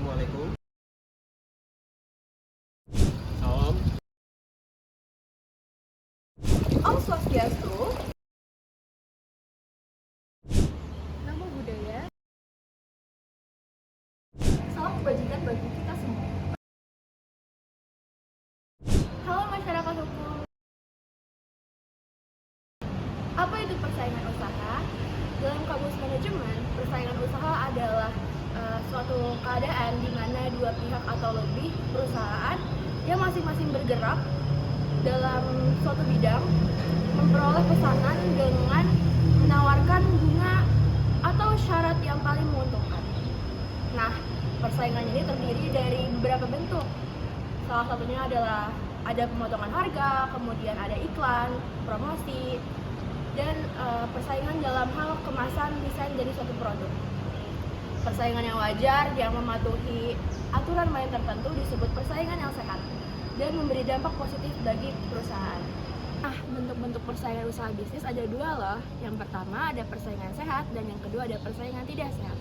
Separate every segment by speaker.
Speaker 1: Assalamualaikum. Salam.
Speaker 2: Om Swastiastu. Namo Buddhaya. Salam kebajikan bagi kita semua. Halo masyarakat hukum. Apa itu persaingan usaha? Dalam kamus manajemen, persaingan usaha adalah suatu keadaan di mana dua pihak atau lebih perusahaan yang masing-masing bergerak dalam suatu bidang memperoleh pesanan dengan menawarkan bunga atau syarat yang paling menguntungkan. Nah, persaingan ini terdiri dari beberapa bentuk. Salah satunya adalah ada pemotongan harga, kemudian ada iklan, promosi, dan persaingan dalam hal kemasan desain dari suatu produk. Persaingan yang wajar yang mematuhi aturan main tertentu disebut persaingan yang sehat dan memberi dampak positif bagi perusahaan. Nah, bentuk-bentuk persaingan usaha bisnis ada dua loh. Yang pertama ada persaingan sehat dan yang kedua ada persaingan tidak sehat.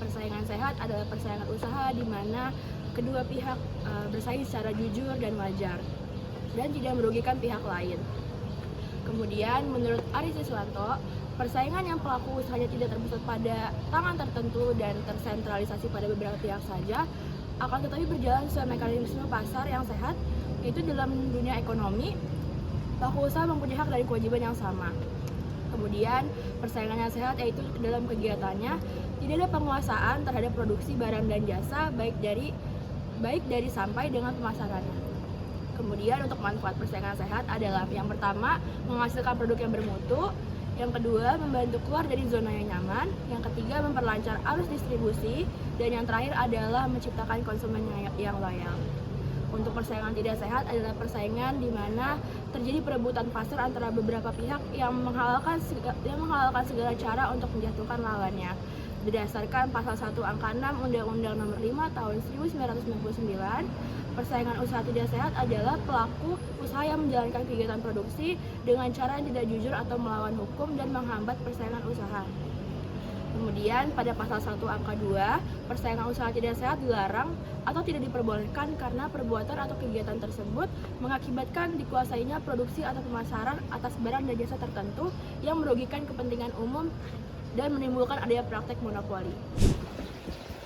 Speaker 2: Persaingan sehat adalah persaingan usaha di mana kedua pihak bersaing secara jujur dan wajar dan tidak merugikan pihak lain. Kemudian menurut Ari Siswanto, persaingan yang pelaku usahanya tidak terpusat pada tangan tertentu dan tersentralisasi pada beberapa pihak saja akan tetapi berjalan sesuai mekanisme pasar yang sehat, yaitu dalam dunia ekonomi pelaku usaha mempunyai hak dan kewajiban yang sama. Kemudian persaingan yang sehat yaitu dalam kegiatannya tidak ada penguasaan terhadap produksi barang dan jasa baik dari sampai dengan pemasarannya. Kemudian untuk manfaat persaingan sehat adalah yang pertama menghasilkan produk yang bermutu, yang kedua membantu keluar dari zona yang nyaman, yang ketiga memperlancar arus distribusi, dan yang terakhir adalah menciptakan konsumen yang loyal. Untuk persaingan tidak sehat adalah persaingan di mana terjadi perebutan pasar antara beberapa pihak yang menghalalkan segala cara untuk menjatuhkan lawannya. Berdasarkan pasal 1 angka 6 Undang-Undang Nomor 5 Tahun 1999, persaingan usaha tidak sehat adalah pelaku usaha yang menjalankan kegiatan produksi dengan cara yang tidak jujur atau melawan hukum dan menghambat persaingan usaha. Kemudian pada pasal 1 angka 2, persaingan usaha tidak sehat dilarang atau tidak diperbolehkan karena perbuatan atau kegiatan tersebut mengakibatkan dikuasainya produksi atau pemasaran atas barang dan jasa tertentu yang merugikan kepentingan umum dan menimbulkan adanya praktek monopoli.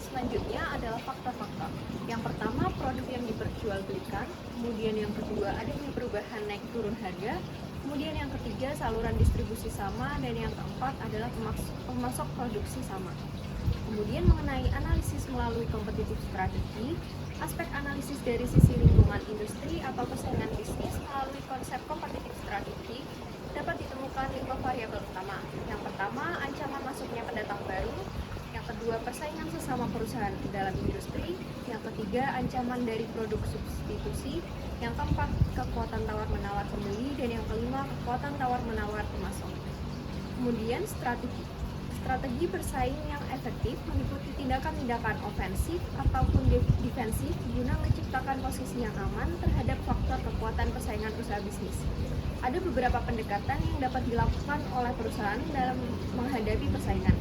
Speaker 3: Selanjutnya adalah fakta-fakta. Yang pertama, produk yang diperjualbelikan, kemudian yang kedua, adanya perubahan naik turun harga, kemudian yang ketiga, saluran distribusi sama, dan yang keempat adalah pemasok produksi sama. Kemudian mengenai analisis melalui kompetitif strategi, aspek analisis dari sisi lingkungan industri atau persaingan bisnis melalui konsep kompetitif strategi dapat ditemukan 5 variabel utama. Yang pertama, ancaman masuknya pendatang baru. Yang kedua, persaingan sesama perusahaan dalam industri. Yang ketiga, ancaman dari produk substitusi. Yang keempat, kekuatan tawar-menawar pembeli. Dan yang kelima, kekuatan tawar-menawar pemasok. Kemudian, strategi bersaing yang efektif meliputi tindakan-tindakan ofensif ataupun defensif guna menciptakan posisi yang aman terhadap faktor kekuatan persaingan usaha bisnis. Ada beberapa pendekatan yang dapat dilakukan oleh perusahaan dalam menghadapi persaingan.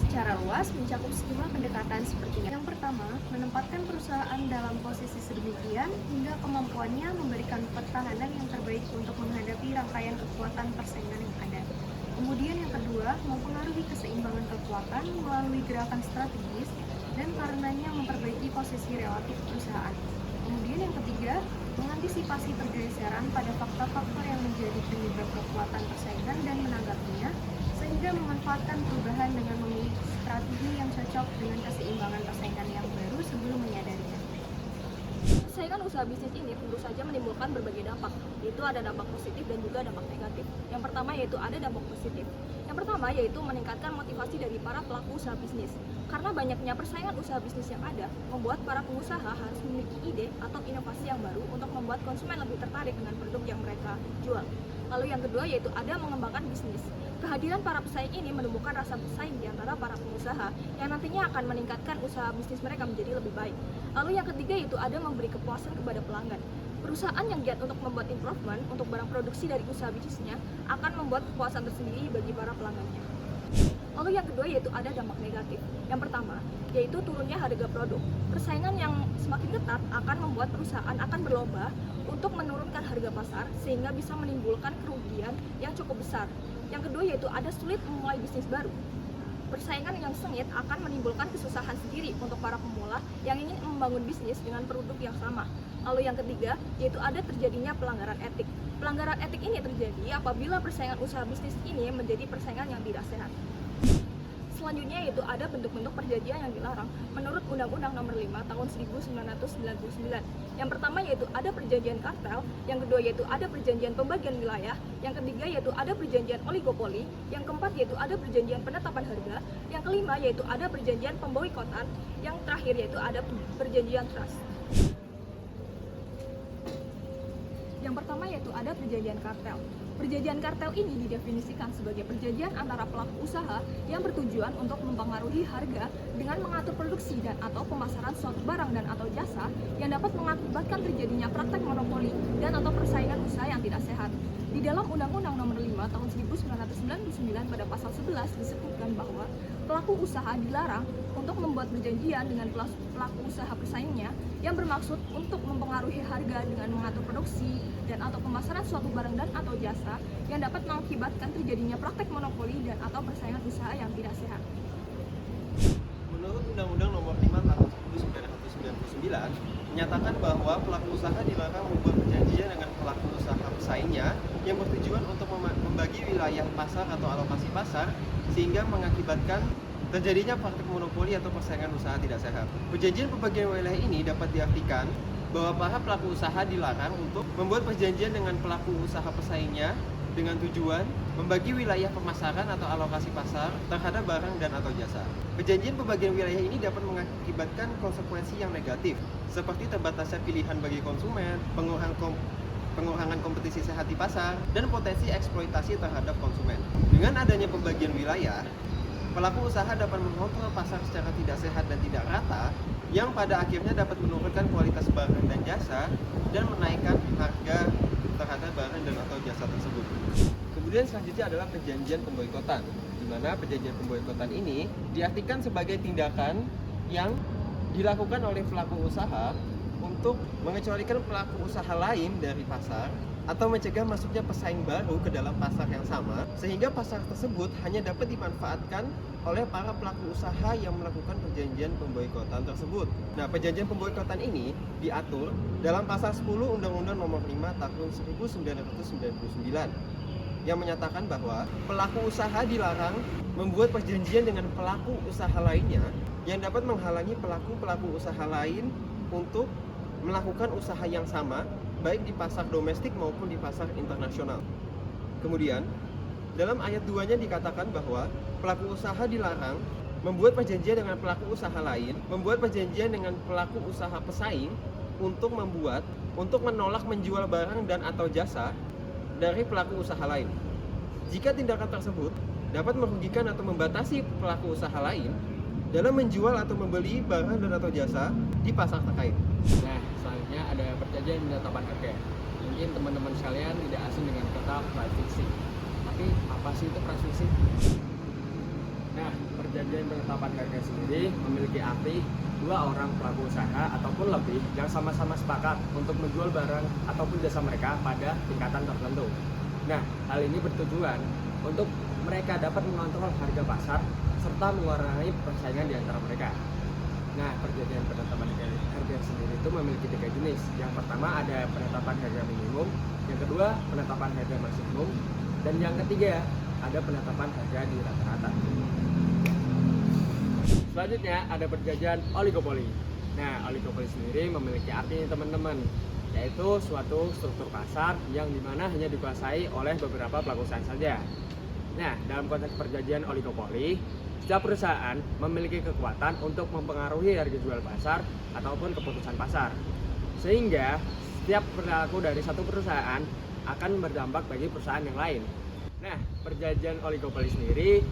Speaker 3: Secara luas mencakup sejumlah pendekatan seperti yang pertama, menempatkan perusahaan dalam posisi sedemikian hingga kemampuannya memberikan pertahanan yang terbaik untuk menghadapi rangkaian kekuatan persaingan yang ada. Kemudian yang kedua, mempengaruhi keseimbangan kekuatan melalui gerakan strategis dan karenanya memperbaiki posisi relatif perusahaan. Kemudian yang ketiga, mengantisipasi pergeseran pada faktor-faktor yang menjadi penyebab kekuatan persaingan dan menanggapinya, sehingga memanfaatkan perubahan dengan memiliki strategi yang cocok dengan keseimbangan persaingan yang baru sebelum menyadarinya.
Speaker 2: Persaingan usaha bisnis ini tentu saja menimbulkan berbagai dampak, yaitu ada dampak positif dan juga dampak negatif. Yang pertama yaitu ada dampak positif. Yang pertama yaitu meningkatkan motivasi dari para pelaku usaha bisnis. Karena banyaknya persaingan usaha bisnis yang ada, membuat para pengusaha harus memiliki ide atau inovasi yang baru untuk membuat konsumen lebih tertarik dengan produk yang mereka jual. Lalu yang kedua yaitu ada mengembangkan bisnis. Kehadiran para pesaing ini menumbuhkan rasa bersaing di antara para pengusaha yang nantinya akan meningkatkan usaha bisnis mereka menjadi lebih baik. Lalu yang ketiga yaitu ada memberi kepuasan kepada pelanggan. Perusahaan yang giat untuk membuat improvement untuk barang produksi dari usaha bisnisnya akan membuat kepuasan tersendiri bagi para pelanggannya.
Speaker 3: Lalu yang kedua yaitu ada dampak negatif. Yang pertama yaitu turunnya harga produk. Persaingan yang semakin ketat akan membuat perusahaan akan berlomba untuk menurunkan harga pasar sehingga bisa menimbulkan kerugian yang cukup besar. Yang kedua yaitu ada sulit memulai bisnis baru. Persaingan yang sengit akan menimbulkan kesusahan sendiri untuk para pemula yang ingin membangun bisnis dengan produk yang sama. Lalu yang ketiga yaitu ada terjadinya pelanggaran etik. Pelanggaran etik ini terjadi apabila persaingan usaha bisnis ini menjadi persaingan yang tidak sehat. Selanjutnya yaitu ada bentuk-bentuk perjanjian yang dilarang menurut Undang-Undang Nomor 5 Tahun 1999. Yang pertama yaitu ada perjanjian kartel, yang kedua yaitu ada perjanjian pembagian wilayah, yang ketiga yaitu ada perjanjian oligopoli, yang keempat yaitu ada perjanjian penetapan harga, yang kelima yaitu ada perjanjian pemboikotan, yang terakhir yaitu ada perjanjian trust. Yang pertama yaitu ada perjanjian kartel. Perjanjian kartel ini didefinisikan sebagai perjanjian antara pelaku usaha yang bertujuan untuk mempengaruhi harga dengan mengatur produksi dan atau pemasaran suatu barang dan atau jasa yang dapat mengakibatkan terjadinya praktek monopoli dan atau persaingan usaha yang tidak sehat. Di dalam Undang-Undang Nomor 5 Tahun 1999 pada pasal 11 disebutkan bahwa pelaku usaha dilarang untuk membuat perjanjian dengan pelaku usaha persaingnya yang bermaksud untuk mempengaruhi harga dengan mengatur produksi dan atau pemasaran suatu barang dan atau jasa yang dapat mengakibatkan terjadinya praktek monopoli dan atau persaingan usaha yang tidak sehat.
Speaker 1: Menurut Undang-Undang Nomor 5 Tahun 1999 menyatakan bahwa pelaku usaha dilarang membuat perjanjian dengan pelaku usaha pesaingnya yang bertujuan untuk membagi wilayah pasar atau alokasi pasar sehingga mengakibatkan terjadinya praktik monopoli atau persaingan usaha tidak sehat. Perjanjian pembagian wilayah ini dapat diartikan bahwa para pelaku usaha dilarang untuk membuat perjanjian dengan pelaku usaha pesaingnya dengan tujuan membagi wilayah pemasaran atau alokasi pasar terhadap barang dan atau jasa. Perjanjian pembagian wilayah ini dapat mengakibatkan konsekuensi yang negatif, seperti terbatasnya pilihan bagi konsumen, pengurangan kompetisi sehat di pasar, dan potensi eksploitasi terhadap konsumen. Dengan adanya pembagian wilayah, pelaku usaha dapat mengontrol pasar secara tidak sehat dan tidak rata, yang pada akhirnya dapat menurunkan kualitas barang dan jasa dan menaikkan harga terhadap barang dan atau jasa tersebut. Kemudian selanjutnya adalah perjanjian pemboikotan, di mana perjanjian pemboikotan ini diartikan sebagai tindakan yang dilakukan oleh pelaku usaha untuk mengecualikan pelaku usaha lain dari pasar atau mencegah masuknya pesaing baru ke dalam pasar yang sama, sehingga pasar tersebut hanya dapat dimanfaatkan oleh para pelaku usaha yang melakukan perjanjian pemboikotan tersebut. Nah, perjanjian pemboikotan ini diatur dalam pasal 10 Undang-Undang Nomor 5 Tahun 1999 yang menyatakan bahwa pelaku usaha dilarang membuat perjanjian dengan pelaku usaha lainnya yang dapat menghalangi pelaku usaha lain untuk melakukan usaha yang sama baik di pasar domestik maupun di pasar internasional. Kemudian, dalam ayat 2-nya dikatakan bahwa pelaku usaha dilarang membuat perjanjian dengan pelaku usaha lain, membuat perjanjian dengan pelaku usaha pesaing untuk menolak menjual barang dan atau jasa dari pelaku usaha lain. Jika tindakan tersebut dapat merugikan atau membatasi pelaku usaha lain dalam menjual atau membeli barang dan atau jasa di pasar terkait.
Speaker 4: Nah, selanjutnya ada perjanjian penetapan harga. Mungkin teman-teman sekalian tidak asing dengan kata price fixing. Tapi apa sih itu price fixing? Nah, perjanjian penetapan harga sendiri memiliki arti dua orang pelaku usaha ataupun lebih yang sama-sama sepakat untuk menjual barang ataupun jasa mereka pada tingkatan tertentu. Nah, hal ini bertujuan untuk mereka dapat mengontrol harga pasar serta mengurangi persaingan di antara mereka. Nah, perjanjian penetapan harga sendiri itu memiliki 3 jenis. Yang pertama ada penetapan harga minimum, yang kedua penetapan harga maksimum, dan yang ketiga ada penetapan harga di rata-rata. Selanjutnya ada perjanjian oligopoli. Nah, oligopoli sendiri memiliki arti teman-teman, yaitu suatu struktur pasar yang dimana hanya dikuasai oleh beberapa pelaku usaha saja. Nah, dalam konteks perjanjian oligopoli, setiap perusahaan memiliki kekuatan untuk mempengaruhi harga jual pasar ataupun keputusan pasar, sehingga setiap perilaku dari satu perusahaan akan berdampak bagi perusahaan yang lain. Nah, perjanjian oligopoli sendiri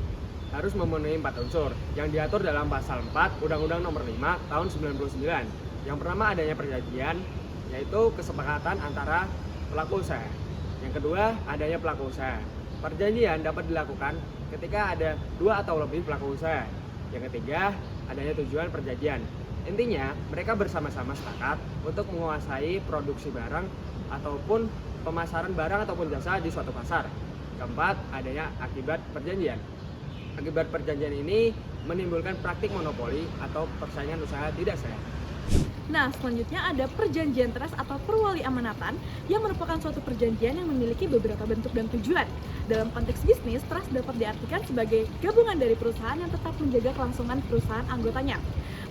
Speaker 4: harus memenuhi 4 unsur yang diatur dalam pasal 4 Undang-Undang Nomor 5 Tahun 99. Yang pertama adanya perjanjian, yaitu kesepakatan antara pelaku usaha. Yang kedua adanya pelaku usaha. perjanjian dapat dilakukan ketika ada dua atau lebih pelaku usaha. Yang ketiga, adanya tujuan perjanjian. Intinya, mereka bersama-sama sepakat untuk menguasai produksi barang ataupun pemasaran barang ataupun jasa di suatu pasar. Keempat, adanya akibat perjanjian. Akibat perjanjian ini menimbulkan praktik monopoli atau persaingan usaha tidak sehat.
Speaker 5: Nah, selanjutnya ada perjanjian trust atau perwali amanatan yang merupakan suatu perjanjian yang memiliki beberapa bentuk dan tujuan. Dalam konteks bisnis, trust dapat diartikan sebagai gabungan dari perusahaan yang tetap menjaga kelangsungan perusahaan anggotanya.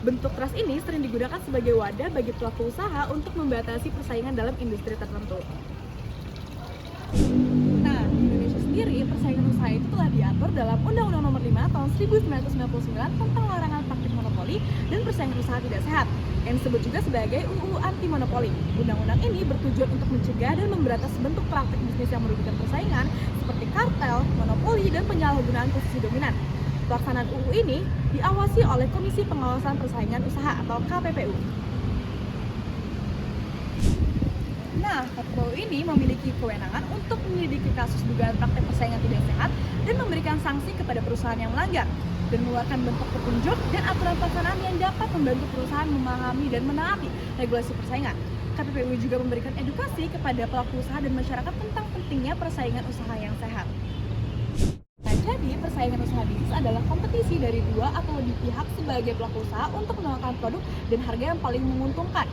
Speaker 5: Bentuk trust ini sering digunakan sebagai wadah bagi pelaku usaha untuk membatasi persaingan dalam industri tertentu. Nah, di Indonesia sendiri, persaingan usaha itu telah diatur dalam Undang-Undang Nomor 5 Tahun 1999 tentang larangan praktik monopoli dan persaingan usaha tidak sehat, yang disebut juga sebagai UU Anti Monopoli. Undang-undang ini bertujuan untuk mencegah dan memberantas bentuk praktik bisnis yang merugikan persaingan seperti kartel, monopoli, dan penyalahgunaan posisi dominan. Pelaksanaan UU ini diawasi oleh Komisi Pengawasan Persaingan Usaha atau KPPU. Nah, KPPU ini memiliki kewenangan untuk menyelidiki kasus dugaan praktek persaingan tidak sehat dan memberikan sanksi kepada perusahaan yang melanggar, dan mengeluarkan bentuk petunjuk dan aturan pelaksanaan yang dapat membantu perusahaan memahami dan menaati regulasi persaingan. KPPU juga memberikan edukasi kepada pelaku usaha dan masyarakat tentang pentingnya persaingan usaha yang sehat. Nah, jadi persaingan usaha bisnis adalah kompetisi dari dua atau lebih pihak sebagai pelaku usaha untuk menawarkan produk dan harga yang paling menguntungkan.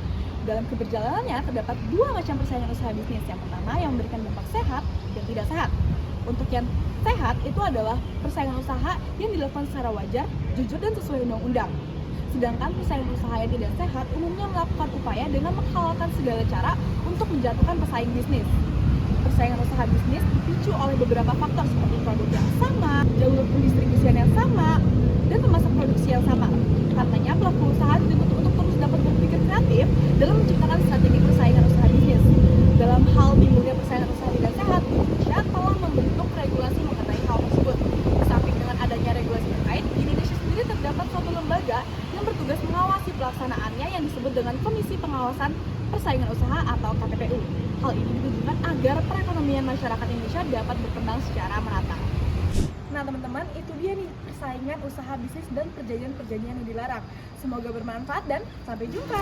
Speaker 5: Dalam keberjalanannya terdapat dua macam persaingan usaha bisnis. Yang pertama yang memberikan dampak sehat dan tidak sehat. Untuk yang sehat itu adalah persaingan usaha yang dilakukan secara wajar, jujur, dan sesuai undang-undang. Sedangkan persaingan usaha yang tidak sehat umumnya melakukan upaya dengan menghalalkan segala cara untuk menjatuhkan pesaing bisnis. Persaingan usaha bisnis dipicu oleh beberapa faktor seperti produk yang sama, jalur pendistribusian yang sama, dan pemasok produksi yang sama. Karenanya pelaku usaha dituntut untuk terus dapat berpikir kreatif dalam menciptakan strategi persaingan usaha bisnis. Dalam hal timbulnya persaingan usaha tidak sehat, Indonesia telah membentuk regulasi mengenai hal tersebut. Di samping dengan adanya regulasi terkait, di Indonesia sendiri terdapat suatu lembaga yang bertugas mengawasi pelaksanaannya yang disebut dengan Komisi Pengawasan Persaingan Usaha atau KPPU. Hal ini ditujukan agar perekonomian masyarakat Indonesia dapat berkembang secara merata. Nah teman-teman, itu dia nih persaingan usaha bisnis dan perjanjian-perjanjian yang dilarang. Semoga bermanfaat dan sampai jumpa!